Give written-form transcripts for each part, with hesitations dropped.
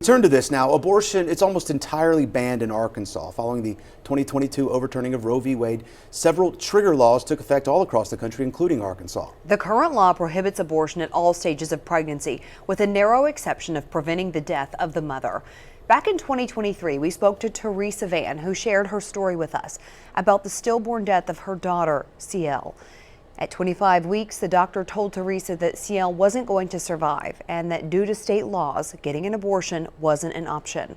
Turn to this now. Abortion, it's almost entirely banned in Arkansas. Following the 2022 overturning of Roe v. Wade, several trigger laws took effect all across the country, including Arkansas. The current law prohibits abortion at all stages of pregnancy, with a narrow exception of preventing the death of the mother. Back in 2023, we spoke to Teresa Van, who shared her story with us about the stillborn death of her daughter, Ciel. At 25 weeks, the doctor told Teresa that Ciel wasn't going to survive and that due to state laws, getting an abortion wasn't an option.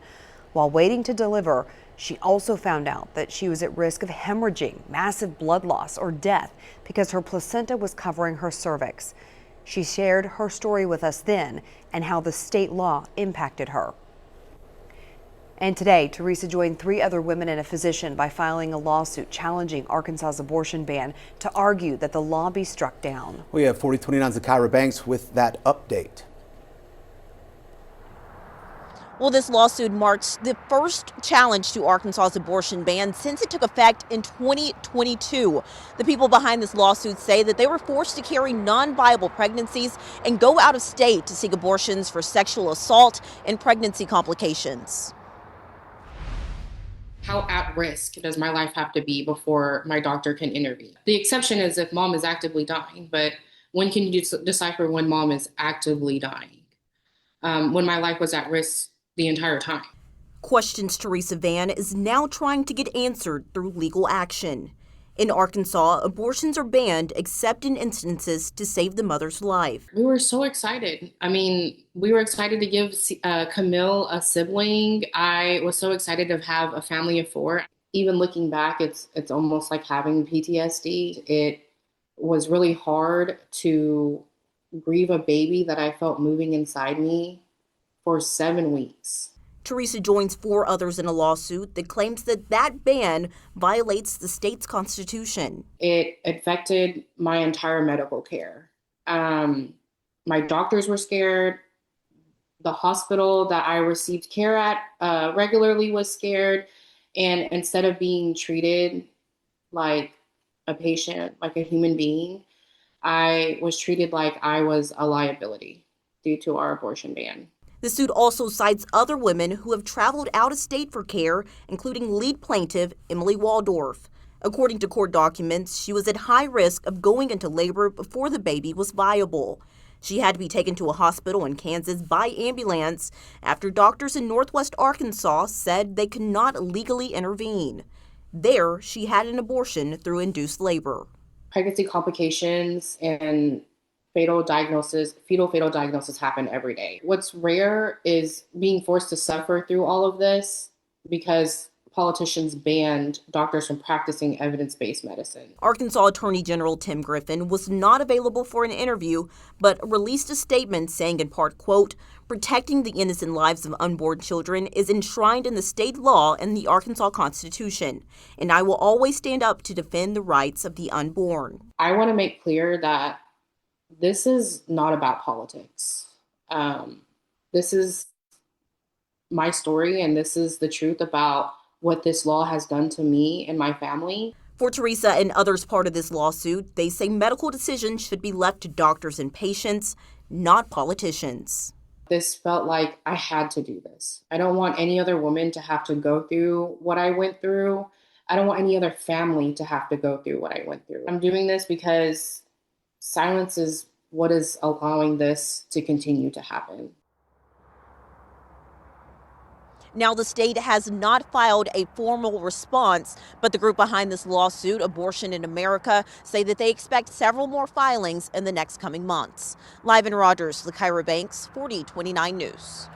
While waiting to deliver, she also found out that she was at risk of hemorrhaging, massive blood loss, or death because her placenta was covering her cervix. She shared her story with us then and how the state law impacted her. And today, Teresa joined 3 other women and a physician by filing a lawsuit challenging Arkansas's abortion ban to argue that the law be struck down. We have 4029's Kyra Banks with that update. Well, this lawsuit marks the first challenge to Arkansas's abortion ban since it took effect in 2022. The people behind this lawsuit say that they were forced to carry non-viable pregnancies and go out of state to seek abortions for sexual assault and pregnancy complications. How at risk does my life have to be before my doctor can intervene? The exception is if mom is actively dying, but when can you decipher when mom is actively dying? When my life was at risk the entire time. Questions Teresa Van is now trying to get answered through legal action. In Arkansas, abortions are banned except in instances to save the mother's life. We were so excited. We were excited to give Camille a sibling. I was so excited to have a family of 4. Even looking back, it's almost like having PTSD. It was really hard to grieve a baby that I felt moving inside me for 7 weeks. Teresa joins 4 others in a lawsuit that claims that ban violates the state's constitution. It affected my entire medical care. My doctors were scared. The hospital that I received care at regularly was scared. And instead of being treated like a patient, like a human being, I was treated like I was a liability due to our abortion ban. The suit also cites other women who have traveled out of state for care, including lead plaintiff Emily Waldorf. According to court documents, she was at high risk of going into labor before the baby was viable. She had to be taken to a hospital in Kansas by ambulance after doctors in Northwest Arkansas said they could not legally intervene. There, she had an abortion through induced labor. Pregnancy complications and fetal fetal diagnosis happen every day. What's rare is being forced to suffer through all of this because politicians banned doctors from practicing evidence-based medicine. Arkansas Attorney General Tim Griffin was not available for an interview, but released a statement saying in part, quote, "Protecting the innocent lives of unborn children is enshrined in the state law and the Arkansas Constitution, and I will always stand up to defend the rights of the unborn." I want to make clear that this is not about politics. This is my story, and this is the truth about what this law has done to me and my family. For Teresa and others part of this lawsuit, they say medical decisions should be left to doctors and patients, not politicians. This felt like I had to do this. I don't want any other woman to have to go through what I went through. I don't want any other family to have to go through what I went through. I'm doing this because silence is what is allowing this to continue to happen. Now, the state has not filed a formal response, but the group behind this lawsuit, Abortion in America, say that they expect several more filings in the next coming months. Live in Rogers, Kyra Banks, 4029 News.